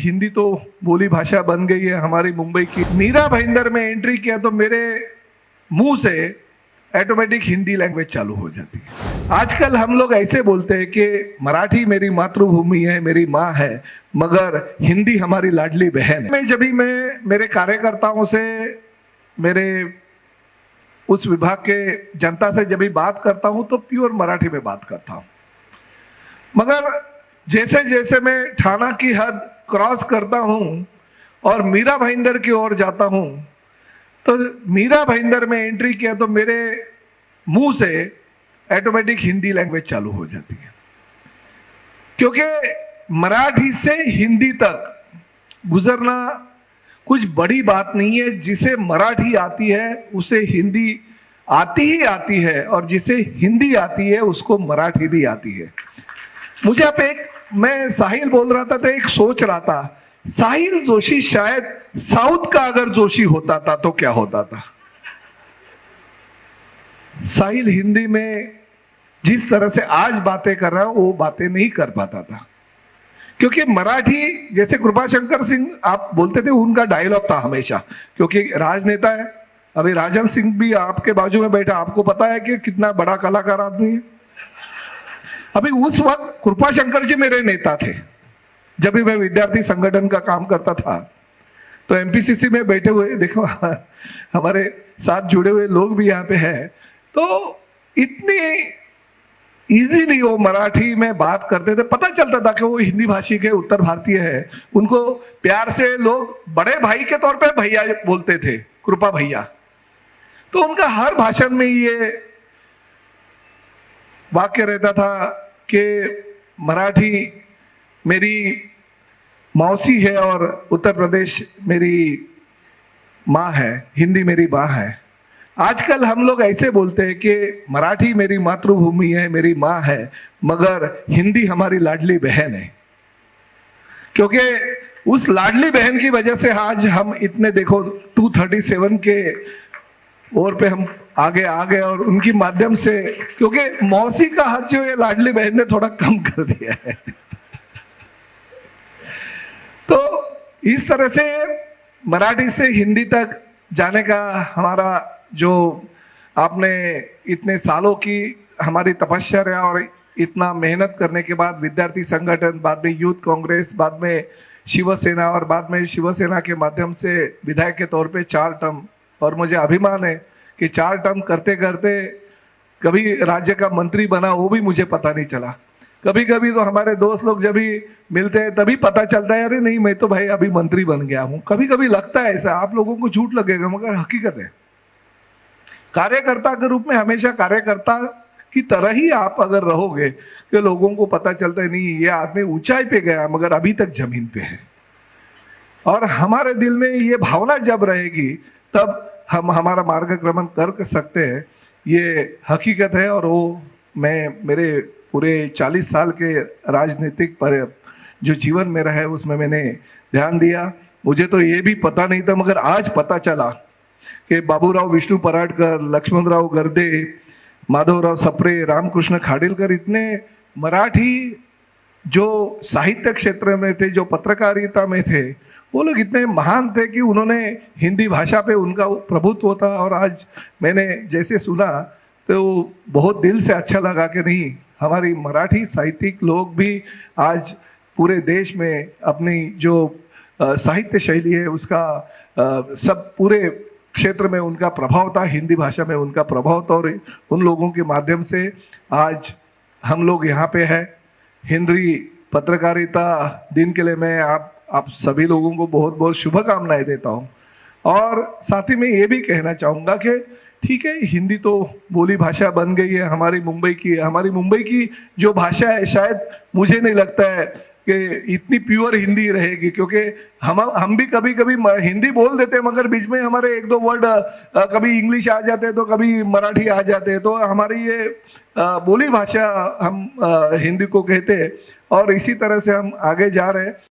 हिंदी तो बोली भाषा बन गई है हमारी मुंबई की। मीरा भाईंदर में एंट्री किया तो मेरे मुंह से ऑटोमेटिक हिंदी लैंग्वेज चालू हो जाती है। आजकल हम लोग ऐसे बोलते हैं कि मराठी मेरी मातृभूमि है, मेरी माँ है, मगर हिंदी हमारी लाडली बहन है। जब भी मैं मेरे कार्यकर्ताओं से, मेरे उस विभाग के जनता से जब भी बात करता हूं तो प्योर मराठी में बात करता हूं, मगर जैसे जैसे मैं ठाणा की हद क्रॉस करता हूं और मीरा भाईंदर की ओर जाता हूं तो मीरा भाईंदर में एंट्री किया तो मेरे मुंह से ऑटोमेटिक हिंदी लैंग्वेज चालू हो जाती है, क्योंकि मराठी से हिंदी तक गुजरना कुछ बड़ी बात नहीं है। जिसे मराठी आती है उसे हिंदी आती ही आती है, और जिसे हिंदी आती है उसको मराठी भी आती है। मुझे अब मैं साहिल बोल रहा था तो एक सोच रहा था, साहिल जोशी शायद साउथ का अगर जोशी होता था तो क्या होता था। साहिल हिंदी में जिस तरह से आज बातें कर रहा है वो बातें नहीं कर पाता था, क्योंकि मराठी जैसे कृपाशंकर सिंह आप बोलते थे, उनका डायलॉग था हमेशा, क्योंकि राजनेता है। अभी राजन सिंह भी आपके बाजू में बैठा, आपको पता है कि कितना बड़ा कलाकार आदमी है। अभी उस वक्त कृपाशंकर जी मेरे नेता थे। जब भी मैं विद्यार्थी संगठन का काम करता था तो एमपीसीसी में बैठे हुए, देखो हमारे साथ जुड़े हुए लोग भी यहाँ पे हैं, तो इतनी इजीली वो मराठी में बात करते थे, पता चलता था कि वो हिंदी भाषी के उत्तर भारतीय है। उनको प्यार से लोग बड़े भाई के तौर पे भैया बोलते थे, कृपा भैया। तो उनका हर भाषण में ये वाक्य रहता था कि मराठी मेरी मौसी है और उत्तर प्रदेश मेरी माँ है, हिंदी मेरी माँ है। आजकल हम लोग ऐसे बोलते हैं कि मराठी मेरी मातृभूमि है, मेरी माँ है, मगर हिंदी हमारी लाडली बहन है, क्योंकि उस लाडली बहन की वजह से आज हम इतने, देखो 237 के ओर पे हम आगे आ गए, और उनकी माध्यम से, क्योंकि मौसी का हाथ जो है लाडली बहन ने थोड़ा कम कर दिया है। तो इस तरह से मराठी से हिंदी तक जाने का हमारा जो आपने इतने सालों की हमारी तपस्या और इतना मेहनत करने के बाद विद्यार्थी संगठन, बाद में यूथ कांग्रेस, बाद में शिवसेना, और बाद में शिवसेना के माध्यम से विधायक के तौर पे 4 टर्म, और मुझे अभिमान है कि 4 टर्म करते करते कभी राज्य का मंत्री बना वो भी मुझे पता नहीं चला। कभी कभी तो हमारे दोस्त लोग जब भी मिलते हैं तभी पता चलता है, अरे नहीं मैं तो भाई अभी मंत्री बन गया हूं। कभी कभी लगता है ऐसा, आप लोगों को झूठ लगेगा मगर हकीकत है। कार्यकर्ता के रूप में हमेशा कार्यकर्ता की तरह ही आप अगर रहोगे कि लोगों को पता चलता है नहीं ये आदमी ऊंचाई पे गया मगर अभी तक जमीन पे है, और हमारे दिल में ये भावना जब रहेगी तब हम हमारा मार्गक्रमण कर सकते हैं। ये हकीकत है, और वो मैं मेरे पूरे 40 साल के राजनीतिक पर जो जीवन मेरा है उसमें मैंने ध्यान दिया। मुझे तो ये भी पता नहीं था, मगर आज पता चला कि बाबूराव विष्णु पराडकर, लक्ष्मणराव गर्दे, माधवराव सप्रे, रामकृष्ण खाडिलकर, इतने मराठी जो साहित्य क्षेत्र में थे, जो पत्रकारिता में थे, वो लोग इतने महान थे कि उन्होंने हिंदी भाषा पे उनका प्रभुत्व था। और आज मैंने जैसे सुना तो बहुत दिल से अच्छा लगा कि नहीं, हमारी मराठी साहित्यिक लोग भी आज पूरे देश में अपनी जो साहित्य शैली है उसका सब पूरे क्षेत्र में उनका प्रभाव था, हिंदी भाषा में उनका प्रभाव था, और उन लोगों के माध्यम से आज हम लोग यहाँ पे हैं। हिंदी पत्रकारिता दिन के लिए मैं आप सभी लोगों को बहुत बहुत शुभकामनाएं देता हूँ। और साथ ही में ये भी कहना चाहूँगा कि ठीक है, हिंदी तो बोली भाषा बन गई है हमारी मुंबई की। हमारी मुंबई की जो भाषा है शायद मुझे नहीं लगता है कि इतनी प्योर हिंदी रहेगी, क्योंकि हम भी कभी कभी हिंदी बोल देते हैं मगर बीच में हमारे 1-2 वर्ड कभी इंग्लिश आ जाते हैं तो कभी मराठी आ जाते हैं। तो हमारी ये बोली भाषा हम हिंदी को कहते हैं, और इसी तरह से हम आगे जा रहे हैं।